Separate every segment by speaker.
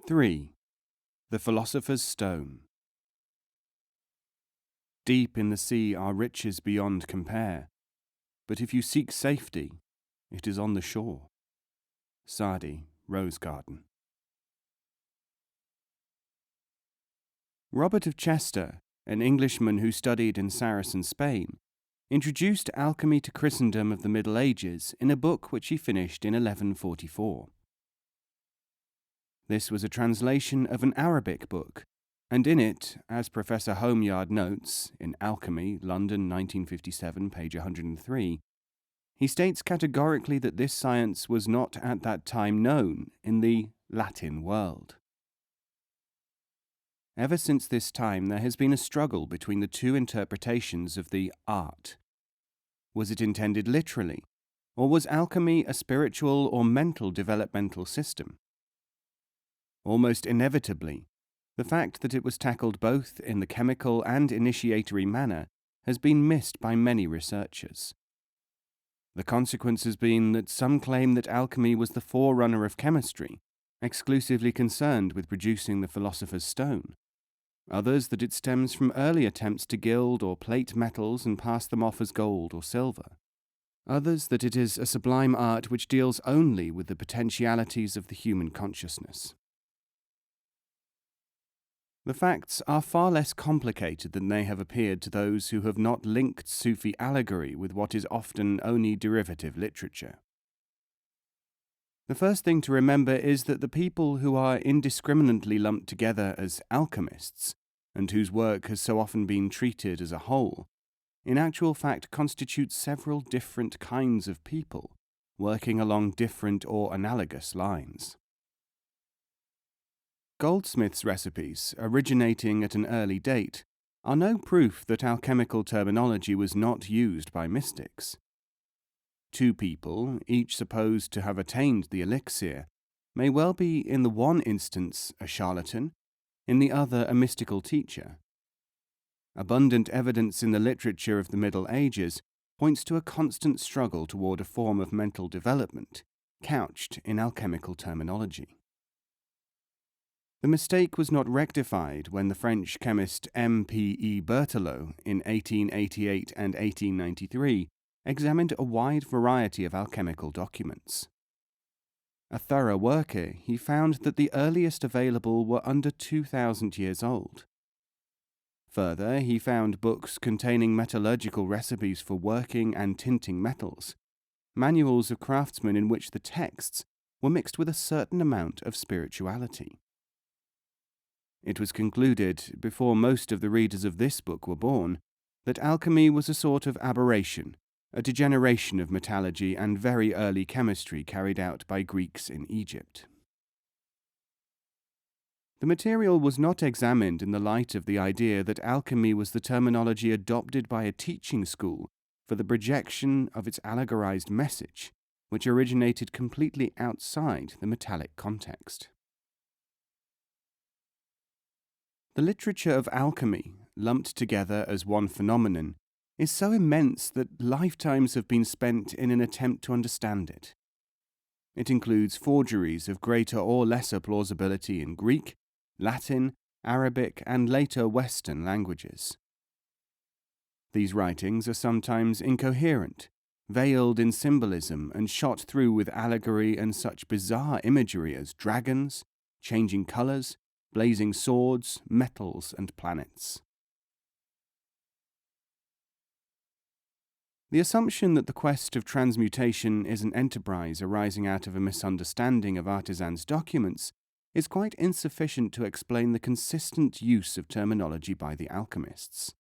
Speaker 1: 3. The Philosopher's Stone. Deep in the sea are riches beyond compare, but if you seek safety, it is on the shore. Sadi, Rose Garden. Robert of Chester, an Englishman who studied in Saracen Spain, introduced alchemy to Christendom of the Middle Ages in a book which he finished in 1144. This was a translation of an Arabic book, and in it, as Professor Homeyard notes in Alchemy, London 1957, page 103, he states categorically that this science was not at that time known in the Latin world. Ever since this time, there has been a struggle between the two interpretations of the art. Was it intended literally, or was alchemy a spiritual or mental developmental system? Almost inevitably, the fact that it was tackled both in the chemical and initiatory manner has been missed by many researchers. The consequence has been that some claim that alchemy was the forerunner of chemistry, exclusively concerned with producing the philosopher's stone. Others that it stems from early attempts to gild or plate metals and pass them off as gold or silver. Others that it is a sublime art which deals only with the potentialities of the human consciousness. The facts are far less complicated than they have appeared to those who have not linked Sufi Allegory with what is often only derivative literature. The first thing to remember is that the people who are indiscriminately lumped together as alchemists, and whose work has so often been treated as a whole, in actual fact constitute several different kinds of people, working along different or analogous lines. Goldsmith's recipes, originating at an early date, are no proof that alchemical terminology was not used by mystics. Two people, each supposed to have attained the elixir, may well be in the one instance a charlatan, in the other a mystical teacher. Abundant evidence in the literature of the Middle Ages points to a constant struggle toward a form of mental development, couched in alchemical terminology. The mistake was not rectified when the French chemist M.P.E. Berthelot in 1888 and 1893 examined a wide variety of alchemical documents. A thorough worker, he found that the earliest available were under 2,000 years old. Further, he found books containing metallurgical recipes for working and tinting metals, manuals of craftsmen in which the texts were mixed with a certain amount of spirituality. It was concluded, before most of the readers of this book were born, that alchemy was a sort of aberration, a degeneration of metallurgy and very early chemistry carried out by Greeks in Egypt. The material was not examined in the light of the idea that alchemy was the terminology adopted by a teaching school for the projection of its allegorized message, which originated completely outside the metallic context. The literature of alchemy, lumped together as one phenomenon, is so immense that lifetimes have been spent in an attempt to understand it. It includes forgeries of greater or lesser plausibility in Greek, Latin, Arabic, and later Western languages. These writings are sometimes incoherent, veiled in symbolism and shot through with allegory and such bizarre imagery as dragons, changing colors, blazing swords, metals, and planets. The assumption that the quest of transmutation is an enterprise arising out of a misunderstanding of artisans' documents is quite insufficient to explain the consistent use of terminology by the alchemists.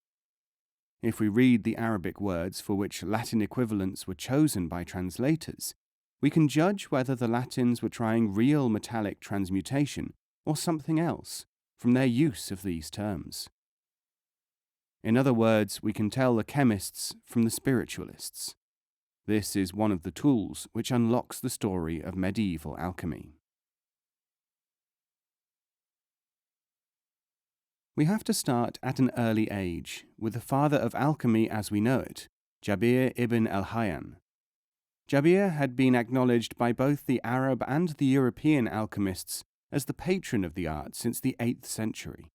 Speaker 1: If we read the Arabic words for which Latin equivalents were chosen by translators, we can judge whether the Latins were trying real metallic transmutation or something else from their use of these terms. In other words, we can tell the chemists from the spiritualists. This is one of the tools which unlocks the story of medieval alchemy. We have to start at an early age, with the father of alchemy as we know it, Jabir ibn al-Hayyan. Jabir had been acknowledged by both the Arab and the European alchemists as the patron of the art since the 8th century.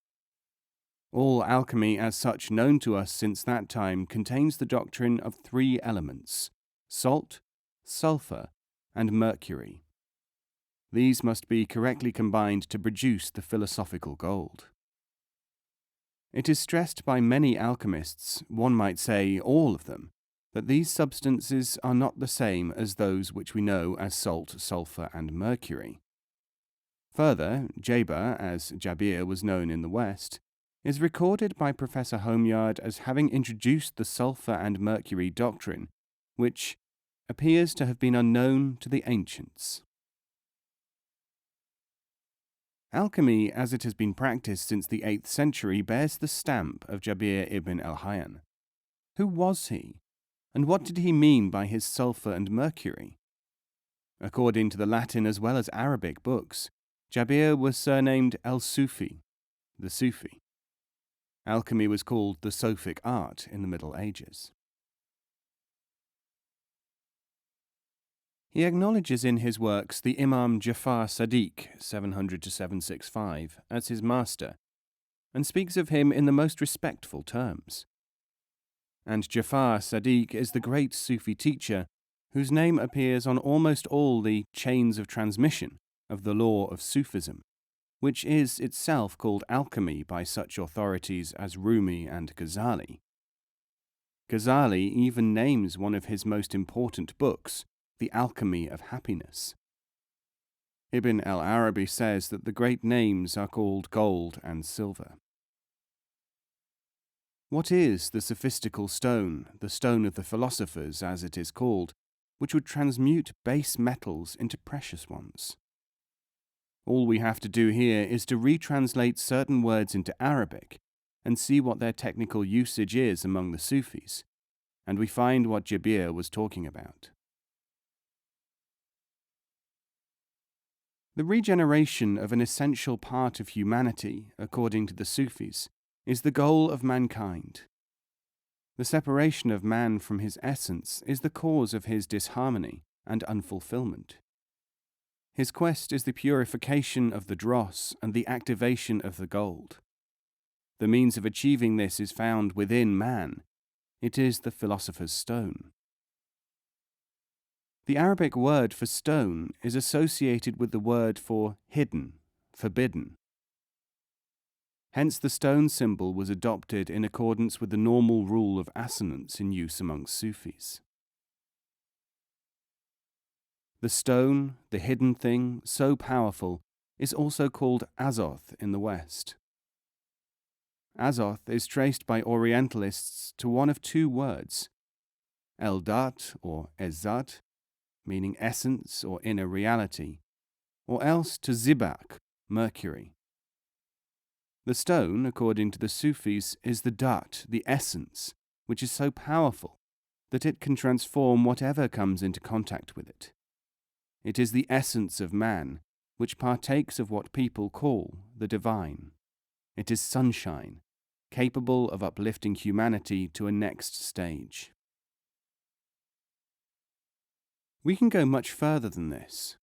Speaker 1: All alchemy as such known to us since that time contains the doctrine of 3 elements: salt, sulfur, and mercury. These must be correctly combined to produce the philosophical gold. It is stressed by many alchemists, one might say all of them, that these substances are not the same as those which we know as salt, sulfur, and mercury. Further, Jaba, as Jabir was known in the West, is recorded by Professor Homeyard as having introduced the sulfur and mercury doctrine, which appears to have been unknown to the ancients. Alchemy, as it has been practiced since the 8th century, bears the stamp of Jabir ibn al-Hayyan. Who was he, and what did he mean by his sulfur and mercury? According to the Latin as well as Arabic books, Jabir was surnamed el-Sufi, the Sufi. Alchemy was called the Sophic art in the Middle Ages. He acknowledges in his works the Imam Jafar Sadiq, 700–765, as his master, and speaks of him in the most respectful terms. And Jafar Sadiq is the great Sufi teacher whose name appears on almost all the chains of transmission of the law of Sufism, which is itself called alchemy by such authorities as Rumi and Ghazali. Ghazali even names one of his most important books, The Alchemy of Happiness. Ibn al-Arabi says that the great names are called gold and silver. What is the sophistical stone, the stone of the philosophers as it is called, which would transmute base metals into precious ones? All we have to do here is to retranslate certain words into Arabic and see what their technical usage is among the Sufis, and we find what Jabir was talking about. The regeneration of an essential part of humanity, according to the Sufis, is the goal of mankind. The separation of man from his essence is the cause of his disharmony and unfulfillment. His quest is the purification of the dross and the activation of the gold. The means of achieving this is found within man. It is the philosopher's stone. The Arabic word for stone is associated with the word for hidden, forbidden. Hence the stone symbol was adopted in accordance with the normal rule of assonance in use among Sufis. The stone, the hidden thing, so powerful, is also called Azoth in the West. Azoth is traced by Orientalists to one of 2 words, Eldat or Ezzat, meaning essence or inner reality, or else to Zibak, mercury. The stone, according to the Sufis, is the dat, the essence, which is so powerful that it can transform whatever comes into contact with it. It is the essence of man, which partakes of what people call the divine. It is sunshine, capable of uplifting humanity to a next stage. We can go much further than this.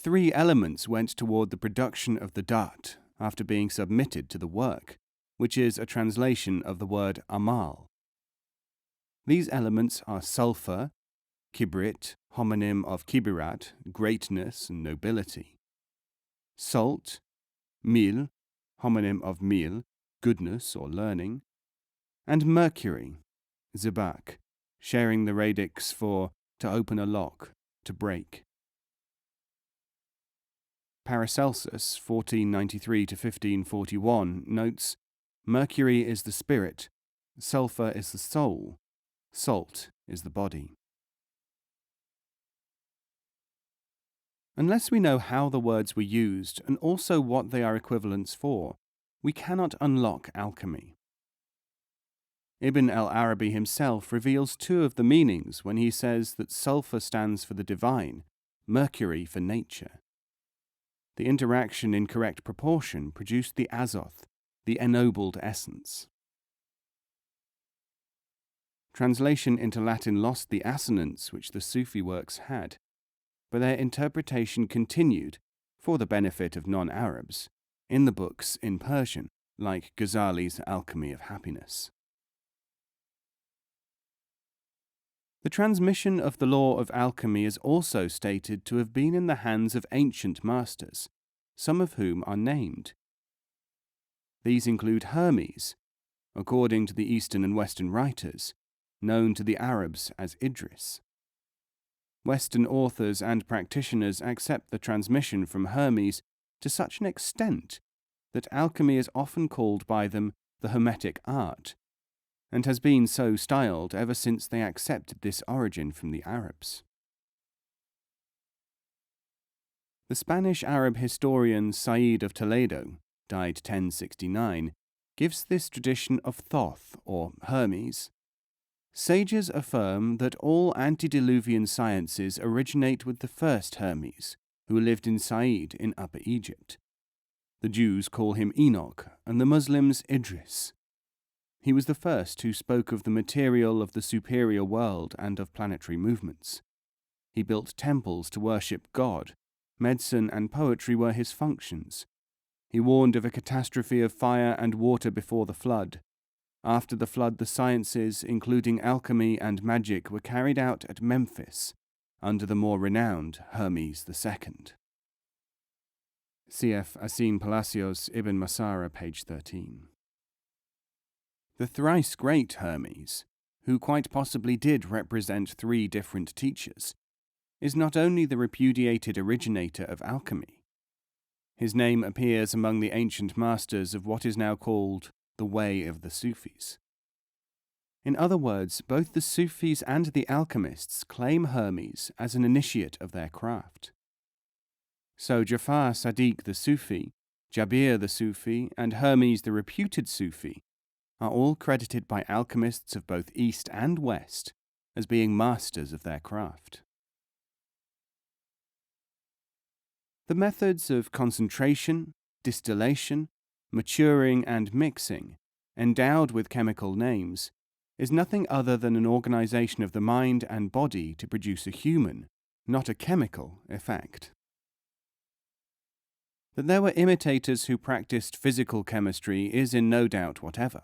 Speaker 1: 3 elements went toward the production of the dat after being submitted to the work, which is a translation of the word amal. These elements are sulfur, kibrit, homonym of kibirat, greatness and nobility; salt, mil, homonym of mil, goodness or learning; and mercury, zibak, sharing the radix for to open a lock, to break. Paracelsus, 1493–1541, notes, Mercury is the spirit, sulfur is the soul, salt is the body. Unless we know how the words were used and also what they are equivalents for, we cannot unlock alchemy. Ibn al-Arabi himself reveals 2 of the meanings when he says that sulfur stands for the divine, mercury for nature. The interaction in correct proportion produced the azoth, the ennobled essence. Translation into Latin lost the assonance which the Sufi works had, but their interpretation continued, for the benefit of non-Arabs, in the books in Persian, like Ghazali's Alchemy of Happiness. The transmission of the law of alchemy is also stated to have been in the hands of ancient masters, some of whom are named. These include Hermes, according to the Eastern and Western writers, known to the Arabs as Idris. Western authors and practitioners accept the transmission from Hermes to such an extent that alchemy is often called by them the Hermetic art, and has been so styled ever since they accepted this origin from the Arabs. The Spanish-Arab historian Said of Toledo, died 1069, gives this tradition of Thoth, or Hermes. Sages affirm that all antediluvian sciences originate with the first Hermes, who lived in Said in Upper Egypt. The Jews call him Enoch, and the Muslims Idris. He was the first who spoke of the material of the superior world and of planetary movements. He built temples to worship God. Medicine and poetry were his functions. He warned of a catastrophe of fire and water before the flood. After the flood, the sciences, including alchemy and magic, were carried out at Memphis, under the more renowned Hermes II. Cf. Asin Palacios Ibn Masara, page 13. The Thrice-Great Hermes, who quite possibly did represent three different teachers, is not only the repudiated originator of alchemy. His name appears among the ancient masters of what is now called the Way of the Sufis. In other words, both the Sufis and the alchemists claim Hermes as an initiate of their craft. So Jafar Sadiq the Sufi, Jabir the Sufi, and Hermes the reputed Sufi are all credited by alchemists of both East and West as being masters of their craft. The methods of concentration, distillation, maturing, and mixing, endowed with chemical names, is nothing other than an organization of the mind and body to produce a human, not a chemical, effect. That there were imitators who practiced physical chemistry is in no doubt whatever.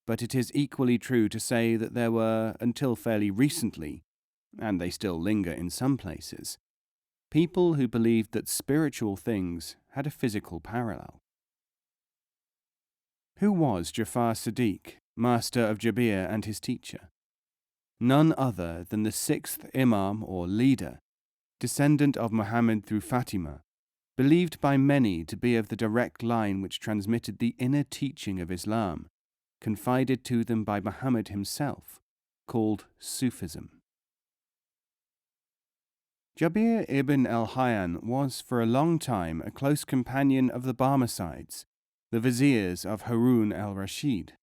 Speaker 1: But it is equally true to say that there were, until fairly recently, and they still linger in some places, people who believed that spiritual things had a physical parallel. Who was Jafar Sadiq, master of Jabir and his teacher? None other than the sixth Imam or leader, descendant of Muhammad through Fatima, believed by many to be of the direct line which transmitted the inner teaching of Islam, confided to them by Muhammad himself, called Sufism. Jabir ibn al-Hayyan was for a long time a close companion of the Barmecides, the viziers of Harun al-Rashid.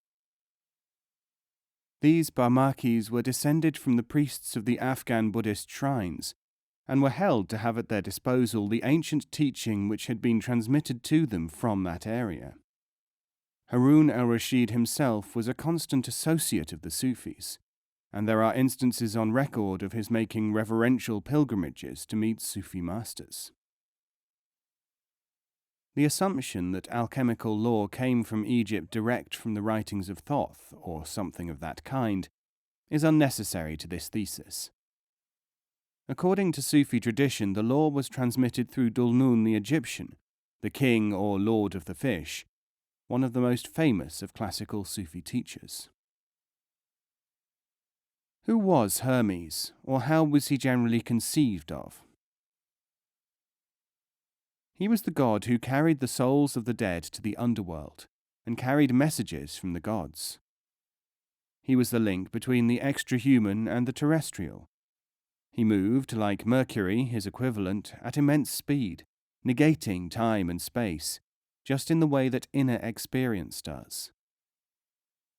Speaker 1: These Barmakis were descended from the priests of the Afghan Buddhist shrines, and were held to have at their disposal the ancient teaching which had been transmitted to them from that area. Harun al-Rashid himself was a constant associate of the Sufis, and there are instances on record of his making reverential pilgrimages to meet Sufi masters. The assumption that alchemical law came from Egypt direct from the writings of Thoth, or something of that kind, is unnecessary to this thesis. According to Sufi tradition, the law was transmitted through Dhul-Nun the Egyptian, the king or lord of the fish, one of the most famous of classical Sufi teachers. Who was Hermes, or how was he generally conceived of? He was the god who carried the souls of the dead to the underworld, and carried messages from the gods. He was the link between the extra-human and the terrestrial. He moved, like Mercury, his equivalent, at immense speed, negating time and space, just in the way that inner experience does.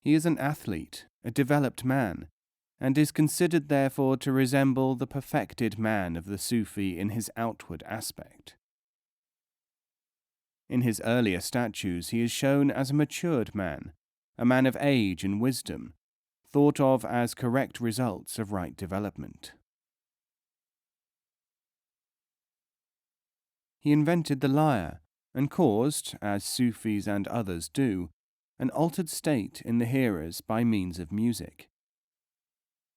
Speaker 1: He is an athlete, a developed man, and is considered therefore to resemble the perfected man of the Sufi in his outward aspect. In his earlier statues he is shown as a matured man, a man of age and wisdom, thought of as correct results of right development. He invented the lyre and caused, as Sufis and others do, an altered state in the hearers by means of music.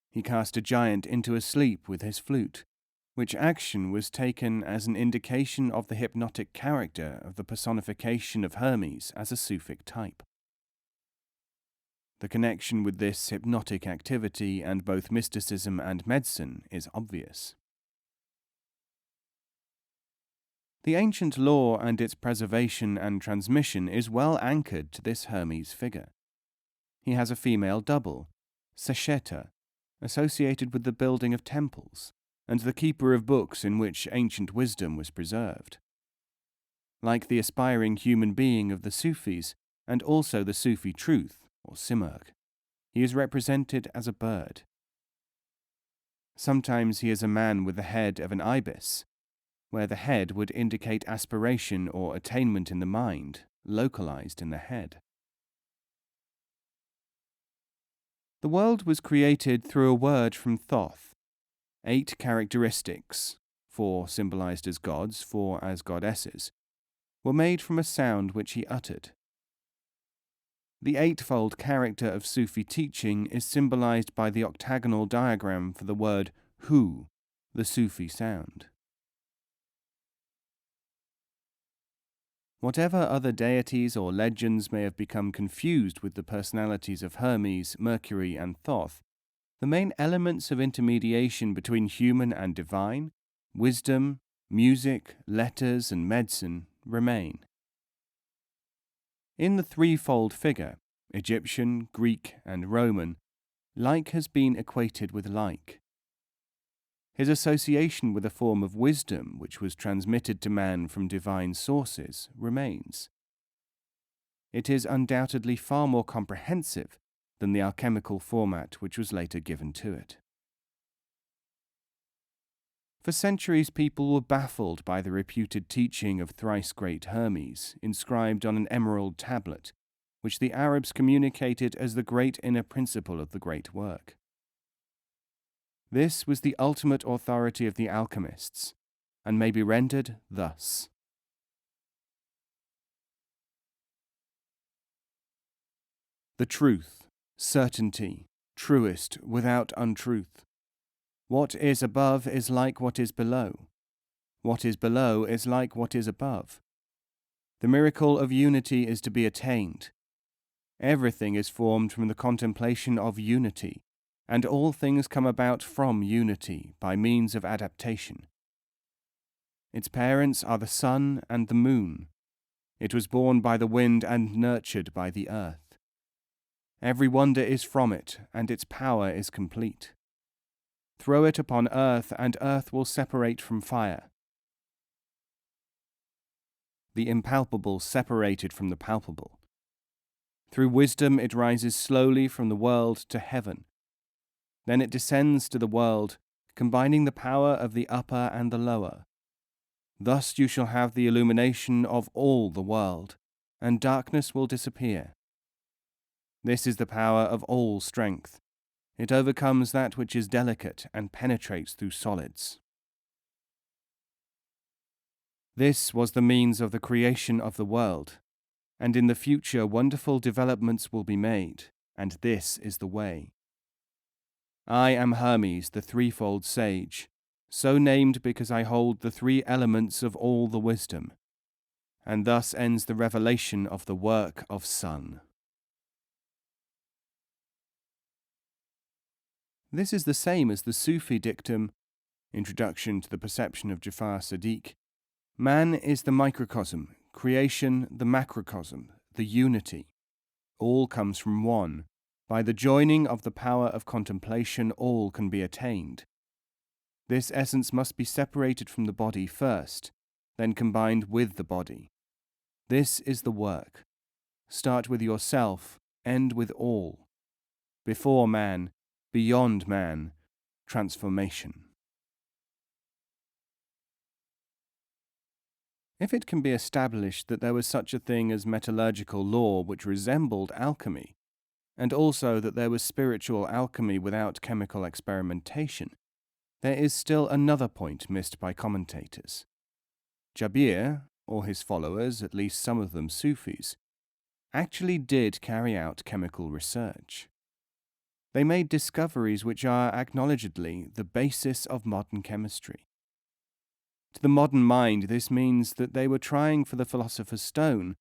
Speaker 1: He cast a giant into a sleep with his flute, which action was taken as an indication of the hypnotic character of the personification of Hermes as a Sufic type. The connection with this hypnotic activity and both mysticism and medicine is obvious. The ancient law and its preservation and transmission is well anchored to this Hermes figure. He has a female double, Sesheta, associated with the building of temples, and the keeper of books in which ancient wisdom was preserved. Like the aspiring human being of the Sufis, and also the Sufi truth, or Simurg, he is represented as a bird. Sometimes he is a man with the head of an ibis, where the head would indicate aspiration or attainment in the mind, localized in the head. The world was created through a word from Thoth. 8 characteristics, 4 symbolized as gods, 4 as goddesses, were made from a sound which he uttered. The eightfold character of Sufi teaching is symbolized by the octagonal diagram for the word hu, the Sufi sound. Whatever other deities or legends may have become confused with the personalities of Hermes, Mercury, and Thoth, the main elements of intermediation between human and divine, wisdom, music, letters, and medicine remain. In the threefold figure, Egyptian, Greek, and Roman, like has been equated with like. His association with a form of wisdom which was transmitted to man from divine sources remains. It is undoubtedly far more comprehensive than the alchemical format which was later given to it. For centuries people were baffled by the reputed teaching of Thrice-Great Hermes, inscribed on an emerald tablet, which the Arabs communicated as the great inner principle of the great work. This was the ultimate authority of the alchemists, and may be rendered thus. The truth, certainty, truest, without untruth. What is above is like what is below. What is below is like what is above. The miracle of unity is to be attained. Everything is formed from the contemplation of unity, and all things come about from unity by means of adaptation. Its parents are the sun and the moon. It was born by the wind and nurtured by the earth. Every wonder is from it, and its power is complete. Throw it upon earth, and earth will separate from fire. The impalpable separated from the palpable. Through wisdom it rises slowly from the world to heaven. Then it descends to the world, combining the power of the upper and the lower. Thus you shall have the illumination of all the world, and darkness will disappear. This is the power of all strength. It overcomes that which is delicate and penetrates through solids. This was the means of the creation of the world, and in the future wonderful developments will be made, and this is the way. I am Hermes, the threefold sage, so named because I hold the 3 elements of all the wisdom. And thus ends the revelation of the work of Sun. This is the same as the Sufi dictum, Introduction to the Perception of Jafar Sadiq. Man is the microcosm, creation the macrocosm, the unity. All comes from one. By the joining of the power of contemplation, all can be attained. This essence must be separated from the body first, then combined with the body. This is the work. Start with yourself, end with all. Before man, beyond man, transformation. If it can be established that there was such a thing as metallurgical law which resembled alchemy, and also that there was spiritual alchemy without chemical experimentation, there is still another point missed by commentators. Jabir, or his followers, at least some of them Sufis, actually did carry out chemical research. They made discoveries which are acknowledgedly the basis of modern chemistry. To the modern mind, this means that they were trying for the philosopher's stone,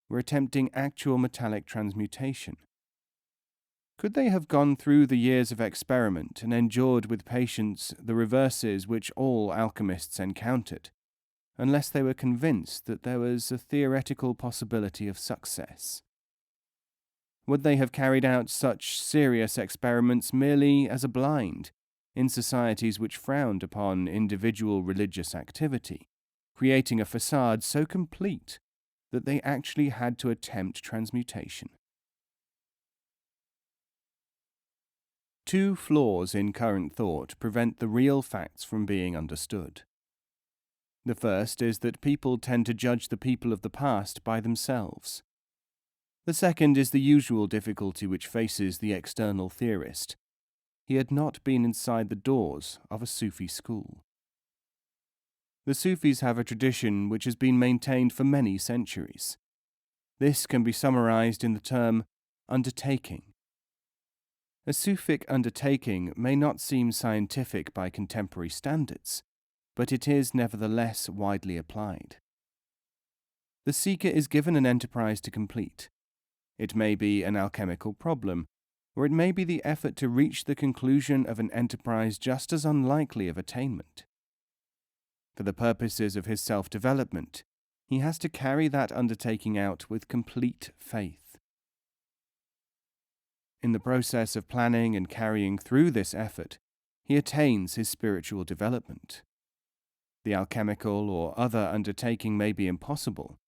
Speaker 1: were attempting actual metallic transmutation. Could they have gone through the years of experiment and endured with patience the reverses which all alchemists encountered, unless they were convinced that there was a theoretical possibility of success? Would they have carried out such serious experiments merely as a blind, in societies which frowned upon individual religious activity, creating a facade so complete that they actually had to attempt transmutation? Two flaws in current thought prevent the real facts from being understood. The first is that people tend to judge the people of the past by themselves. The second is the usual difficulty which faces the external theorist. He had not been inside the doors of a Sufi school. The Sufis have a tradition which has been maintained for many centuries. This can be summarized in the term undertaking. A Sufic undertaking may not seem scientific by contemporary standards, but it is nevertheless widely applied. The seeker is given an enterprise to complete. It may be an alchemical problem, or it may be the effort to reach the conclusion of an enterprise just as unlikely of attainment. For the purposes of his self-development, he has to carry that undertaking out with complete faith. In the process of planning and carrying through this effort, he attains his spiritual development. The alchemical or other undertaking may be impossible,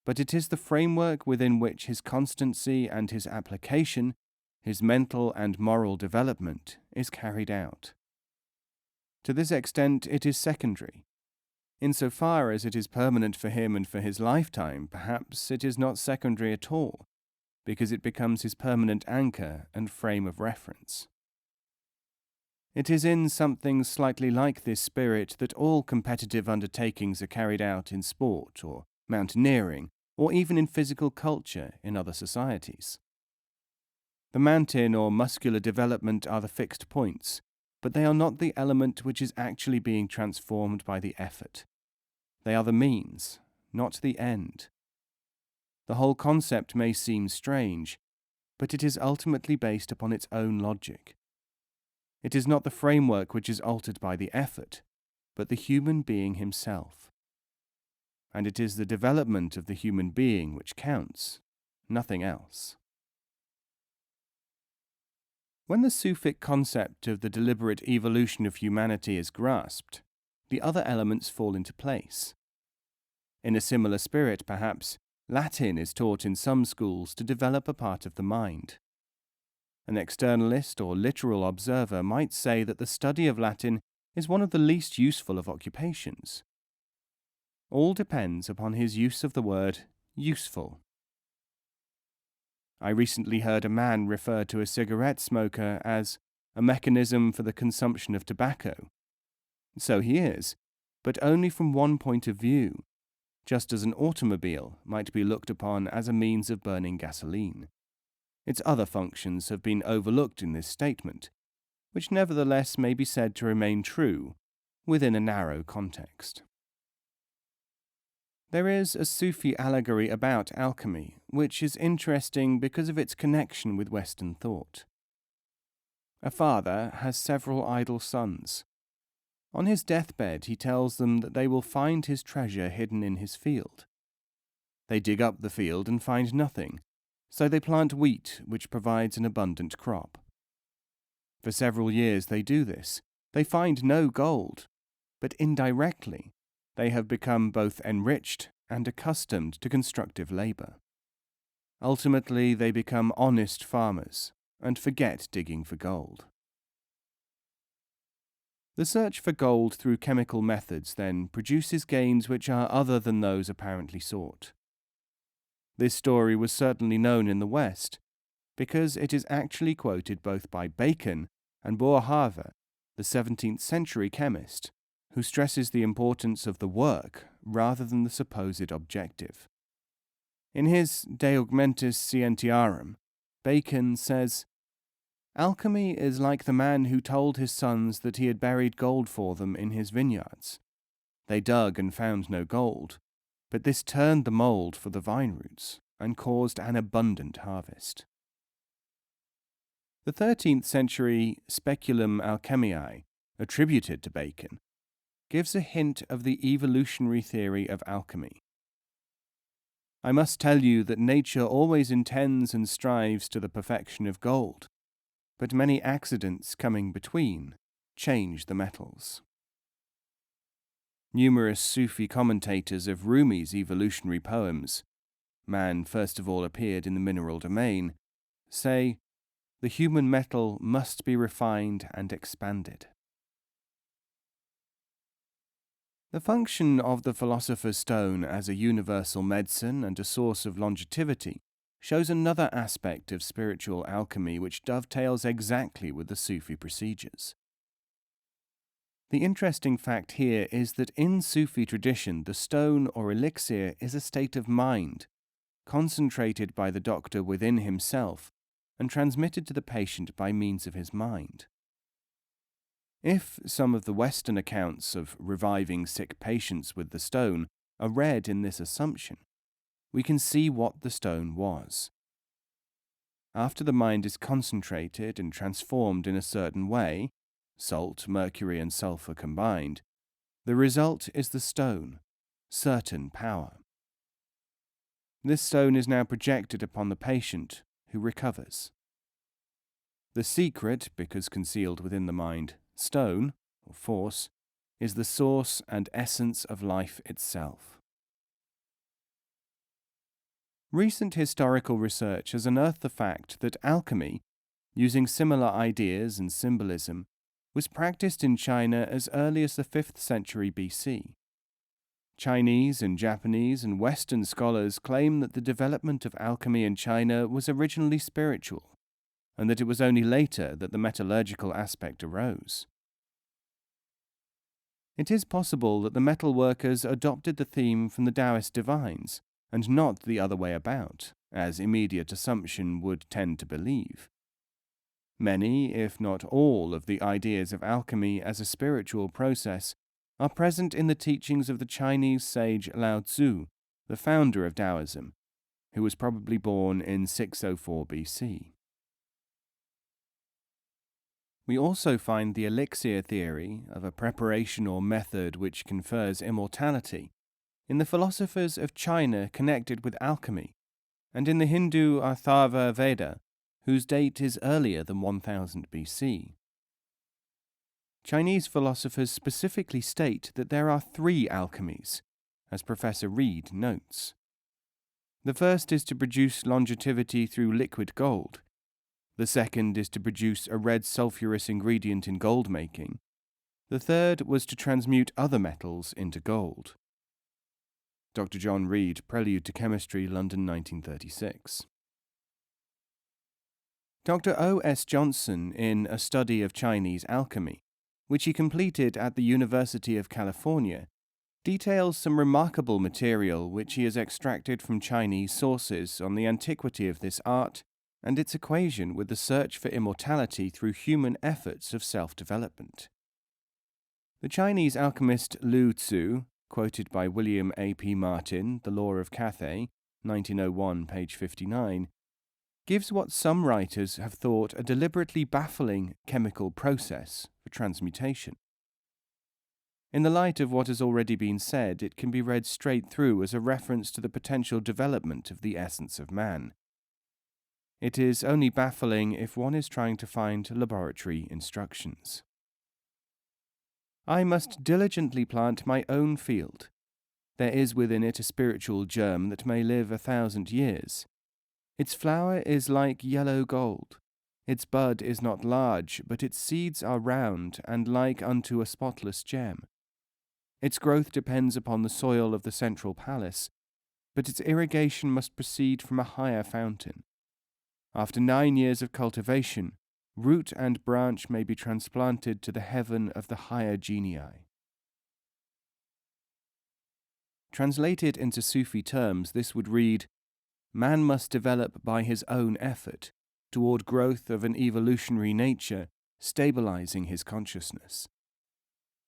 Speaker 1: but it is the framework within which his constancy and his application, his mental and moral development, is carried out. To this extent, it is secondary. Insofar as it is permanent for him and for his lifetime, perhaps it is not secondary at all, because it becomes his permanent anchor and frame of reference. It is in something slightly like this spirit that all competitive undertakings are carried out in sport or mountaineering, or even in physical culture in other societies. The mountain or muscular development are the fixed points, but they are not the element which is actually being transformed by the effort. They are the means, not the end. The whole concept may seem strange, but it is ultimately based upon its own logic. It is not the framework which is altered by the effort, but the human being himself. And it is the development of the human being which counts, nothing else. When the Sufic concept of the deliberate evolution of humanity is grasped, the other elements fall into place. In a similar spirit, perhaps, Latin is taught in some schools to develop a part of the mind. An externalist or literal observer might say that the study of Latin is one of the least useful of occupations. All depends upon his use of the word useful. I recently heard a man refer to a cigarette smoker as a mechanism for the consumption of tobacco. So he is, but only from one point of view, just as an automobile might be looked upon as a means of burning gasoline. Its other functions have been overlooked in this statement, which nevertheless may be said to remain true within a narrow context. There is a Sufi allegory about alchemy, which is interesting because of its connection with Western thought. A father has several idle sons. On his deathbed, he tells them that they will find his treasure hidden in his field. They dig up the field and find nothing, so they plant wheat, which provides an abundant crop. For several years they do this. They find no gold, but indirectly they have become both enriched and accustomed to constructive labor. Ultimately, they become honest farmers and forget digging for gold. The search for gold through chemical methods then produces gains which are other than those apparently sought. This story was certainly known in the West, because it is actually quoted both by Bacon and Boerhaave, the 17th century chemist, who stresses the importance of the work rather than the supposed objective. In his De Augmentis Scientiarum, Bacon says, "Alchemy is like the man who told his sons that he had buried gold for them in his vineyards. They dug and found no gold, but this turned the mould for the vine roots and caused an abundant harvest." The 13th century Speculum Alchemiae, attributed to Bacon, gives a hint of the evolutionary theory of alchemy. "I must tell you that nature always intends and strives to the perfection of gold, but many accidents coming between change the metals." Numerous Sufi commentators of Rumi's evolutionary poems, "Man first of all appeared in the mineral domain," say, "The human metal must be refined and expanded." The function of the philosopher's stone as a universal medicine and a source of longevity shows another aspect of spiritual alchemy which dovetails exactly with the Sufi procedures. The interesting fact here is that in Sufi tradition, the stone or elixir is a state of mind, concentrated by the doctor within himself and transmitted to the patient by means of his mind. If some of the Western accounts of reviving sick patients with the stone are read in this assumption, we can see what the stone was. After the mind is concentrated and transformed in a certain way, salt, mercury, and sulfur combined, the result is the stone, certain power. This stone is now projected upon the patient, who recovers. The secret, because concealed within the mind, stone, or force, is the source and essence of life itself. Recent historical research has unearthed the fact that alchemy, using similar ideas and symbolism, was practiced in China as early as the 5th century BC. Chinese and Japanese and Western scholars claim that the development of alchemy in China was originally spiritual, and that it was only later that the metallurgical aspect arose. It is possible that the metal workers adopted the theme from the Taoist divines, and not the other way about, as immediate assumption would tend to believe. Many, if not all, of the ideas of alchemy as a spiritual process are present in the teachings of the Chinese sage Lao Tzu, the founder of Taoism, who was probably born in 604 BC. We also find the elixir theory of a preparation or method which confers immortality in the philosophers of China connected with alchemy, and in the Hindu Atharva Veda, whose date is earlier than 1000 BC. Chinese philosophers specifically state that there are 3 alchemies, as Professor Reed notes. The first is to produce longevity through liquid gold. The second is to produce a red sulphurous ingredient in gold making. The third was to transmute other metals into gold. Dr. John Reed, Prelude to Chemistry, London, 1936. Dr. O. S. Johnson, in A Study of Chinese Alchemy, which he completed at the University of California, details some remarkable material which he has extracted from Chinese sources on the antiquity of this art and its equation with the search for immortality through human efforts of self-development. The Chinese alchemist Lu Tzu, quoted by William A. P. Martin, The Law of Cathay, 1901, page 59, gives what some writers have thought a deliberately baffling chemical process for transmutation. In the light of what has already been said, it can be read straight through as a reference to the potential development of the essence of man. It is only baffling if one is trying to find laboratory instructions. I must diligently plant my own field. There is within it a spiritual germ that may live 1,000 years. Its flower is like yellow gold. Its bud is not large, but its seeds are round and like unto a spotless gem. Its growth depends upon the soil of the central palace, but its irrigation must proceed from a higher fountain. After 9 years of cultivation, root and branch may be transplanted to the heaven of the higher genii. Translated into Sufi terms, this would read, "Man must develop by his own effort toward growth of an evolutionary nature, stabilizing his consciousness.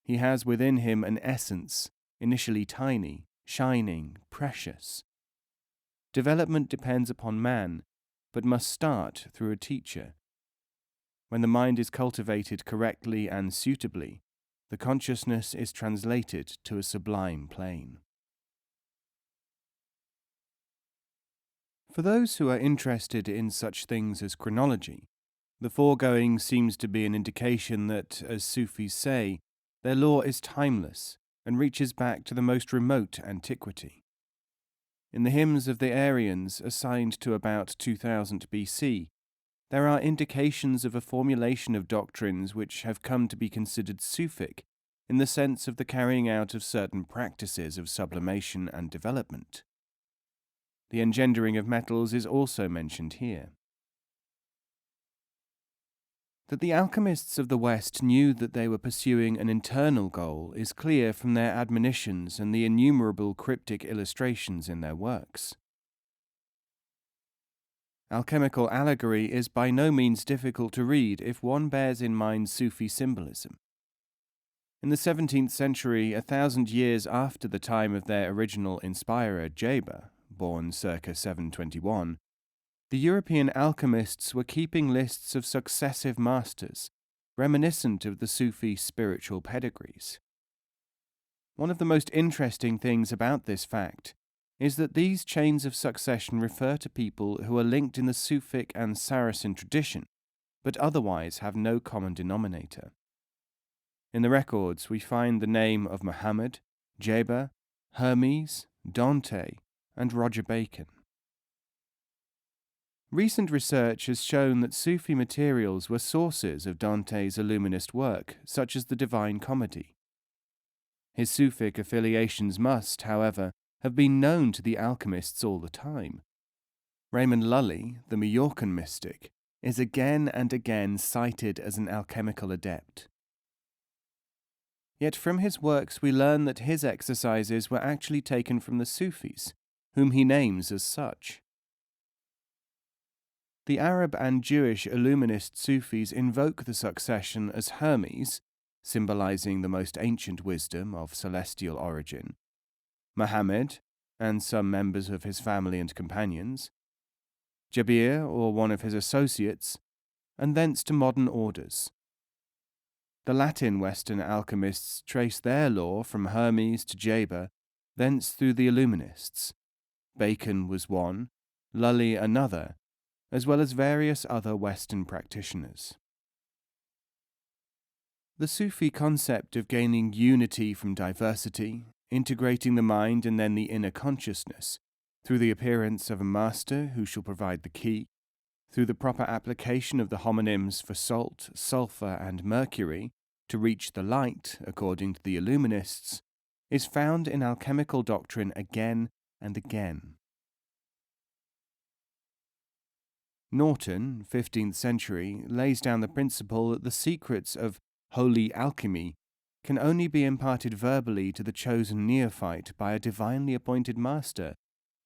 Speaker 1: He has within him an essence, initially tiny, shining, precious. Development depends upon man, but must start through a teacher. When the mind is cultivated correctly and suitably, the consciousness is translated to a sublime plane." For those who are interested in such things as chronology, the foregoing seems to be an indication that, as Sufis say, their law is timeless and reaches back to the most remote antiquity. In the hymns of the Aryans, assigned to about 2000 BC, there are indications of a formulation of doctrines which have come to be considered Sufic in the sense of the carrying out of certain practices of sublimation and development. The engendering of metals is also mentioned here. That the alchemists of the West knew that they were pursuing an internal goal is clear from their admonitions and the innumerable cryptic illustrations in their works. Alchemical Allegory is by no means difficult to read if one bears in mind Sufi symbolism. In the 17th century, 1,000 years after the time of their original inspirer Geber, born circa 721, the European alchemists were keeping lists of successive masters, reminiscent of the Sufi spiritual pedigrees. One of the most interesting things about this fact is that these chains of succession refer to people who are linked in the Sufic and Saracen tradition, but otherwise have no common denominator. In the records we find the name of Muhammad, Geber, Hermes, Dante, and Roger Bacon. Recent research has shown that Sufi materials were sources of Dante's Illuminist work, such as the Divine Comedy. His Sufic affiliations must, however, have been known to the alchemists all the time. Raymond Lully, the Majorcan mystic, is again and again cited as an alchemical adept. Yet from his works we learn that his exercises were actually taken from the Sufis, whom he names as such. The Arab and Jewish Illuminist Sufis invoke the succession as Hermes, symbolizing the most ancient wisdom of celestial origin, Muhammad, and some members of his family and companions, Jabir or one of his associates, and thence to modern orders. The Latin Western alchemists trace their law from Hermes to Geber, thence through the Illuminists. Bacon was one, Lully another, as well as various other Western practitioners. The Sufi concept of gaining unity from diversity, integrating the mind and then the inner consciousness, through the appearance of a master who shall provide the key, through the proper application of the homonyms for salt, sulphur, and mercury, to reach the light, according to the Illuminists, is found in alchemical doctrine again and again. Norton, 15th century, lays down the principle that the secrets of holy alchemy can only be imparted verbally to the chosen neophyte by a divinely appointed master,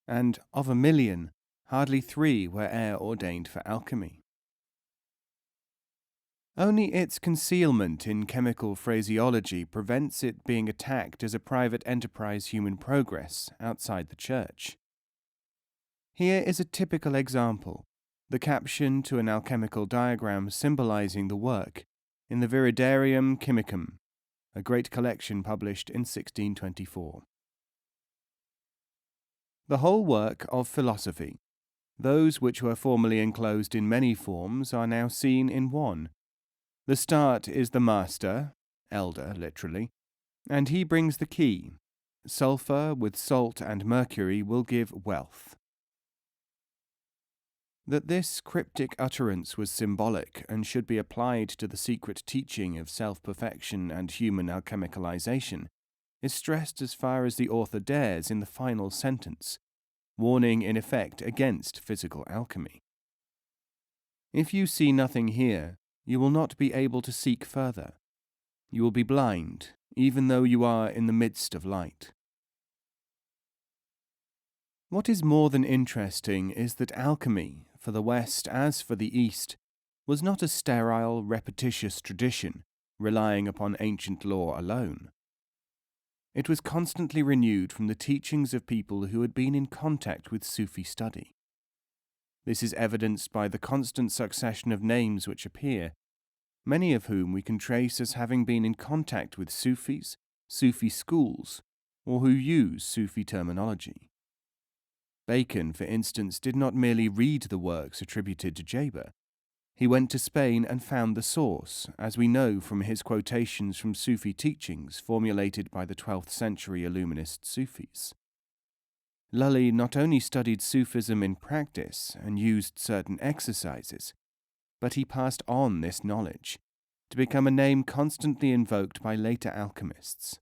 Speaker 1: and of 1,000,000, hardly 3 were e'er ordained for alchemy. Only its concealment in chemical phraseology prevents it being attacked as a private enterprise human progress outside the church. Here is a typical example, the caption to an alchemical diagram symbolizing the work in the Viridarium Chemicum, a great collection published in 1624. The whole work of philosophy, those which were formerly enclosed in many forms, are now seen in one. The start is the master, elder literally, and he brings the key. Sulphur with salt and mercury will give wealth. That this cryptic utterance was symbolic and should be applied to the secret teaching of self-perfection and human alchemicalization is stressed as far as the author dares in the final sentence, warning in effect against physical alchemy. If you see nothing here, you will not be able to seek further. You will be blind, even though you are in the midst of light. What is more than interesting is that alchemy, for the West as for the East, was not a sterile, repetitious tradition, relying upon ancient law alone. It was constantly renewed from the teachings of people who had been in contact with Sufi study. This is evidenced by the constant succession of names which appear, many of whom we can trace as having been in contact with Sufis, Sufi schools, or who use Sufi terminology. Bacon, for instance, did not merely read the works attributed to Jaber. He went to Spain and found the source, as we know from his quotations from Sufi teachings formulated by the 12th century Illuminist Sufis. Lully not only studied Sufism in practice and used certain exercises, but he passed on this knowledge, to become a name constantly invoked by later alchemists.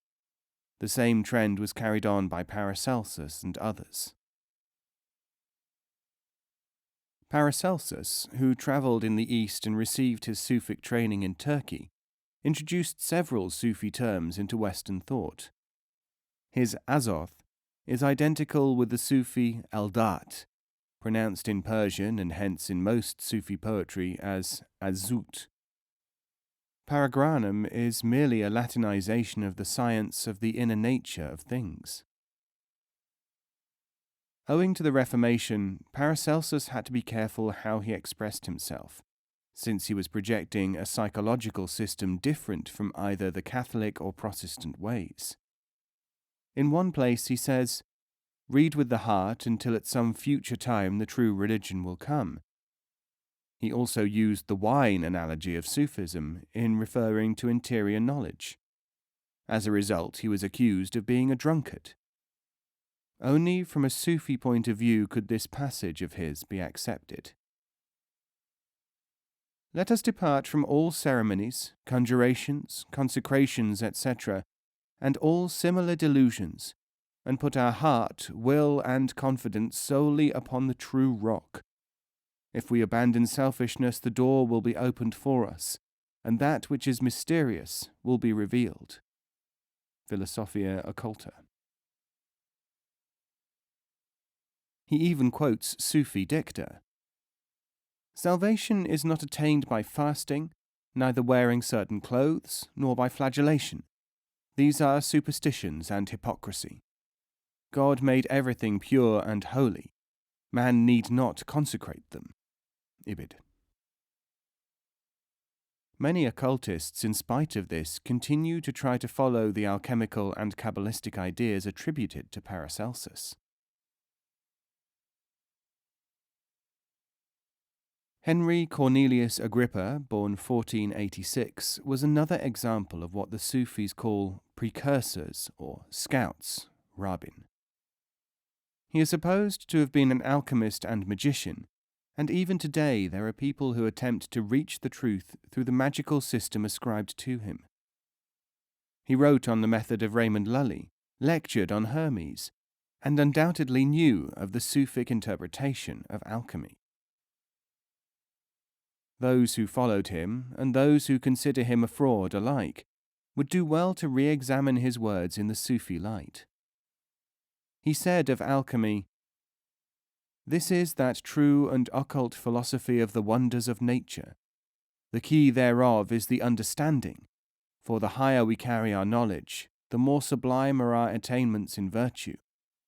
Speaker 1: The same trend was carried on by Paracelsus and others. Paracelsus, who travelled in the East and received his Sufic training in Turkey, introduced several Sufi terms into Western thought. His Azoth is identical with the Sufi Eldat, pronounced in Persian and hence in most Sufi poetry as Azut. Paragranum is merely a Latinization of the science of the inner nature of things. Owing to the Reformation, Paracelsus had to be careful how he expressed himself, since he was projecting a psychological system different from either the Catholic or Protestant ways. In one place he says, "Read with the heart until at some future time the true religion will come." He also used the wine analogy of Sufism in referring to interior knowledge. As a result, he was accused of being a drunkard. Only from a Sufi point of view could this passage of his be accepted. Let us depart from all ceremonies, conjurations, consecrations, etc., and all similar delusions, and put our heart, will, and confidence solely upon the true rock. If we abandon selfishness, the door will be opened for us, and that which is mysterious will be revealed. Philosophia Occulta. He even quotes Sufi dicta. Salvation is not attained by fasting, neither wearing certain clothes, nor by flagellation. These are superstitions and hypocrisy. God made everything pure and holy. Man need not consecrate them. Ibid. Many occultists, in spite of this, continue to try to follow the alchemical and Kabbalistic ideas attributed to Paracelsus. Henry Cornelius Agrippa, born 1486, was another example of what the Sufis call precursors or scouts, rabbin. He is supposed to have been an alchemist and magician, and even today there are people who attempt to reach the truth through the magical system ascribed to him. He wrote on the method of Raymond Lully, lectured on Hermes, and undoubtedly knew of the Sufic interpretation of alchemy. Those who followed him, and those who consider him a fraud alike, would do well to re-examine his words in the Sufi light. He said of alchemy, "This is that true and occult philosophy of the wonders of nature. The key thereof is the understanding, for the higher we carry our knowledge, the more sublime are our attainments in virtue,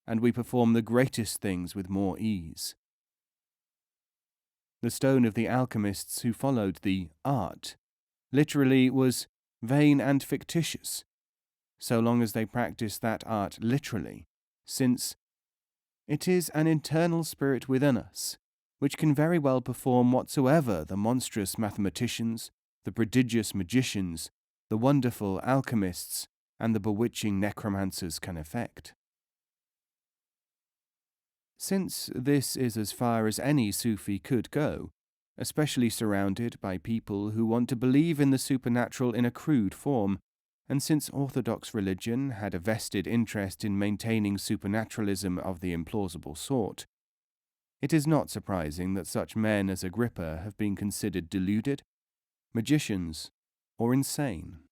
Speaker 1: and we perform the greatest things with more ease." The stone of the alchemists who followed the art literally was vain and fictitious, so long as they practiced that art literally, since it is an internal spirit within us, which can very well perform whatsoever the monstrous mathematicians, the prodigious magicians, the wonderful alchemists, and the bewitching necromancers can effect. Since this is as far as any Sufi could go, especially surrounded by people who want to believe in the supernatural in a crude form, and since orthodox religion had a vested interest in maintaining supernaturalism of the implausible sort, it is not surprising that such men as Agrippa have been considered deluded, magicians, or insane.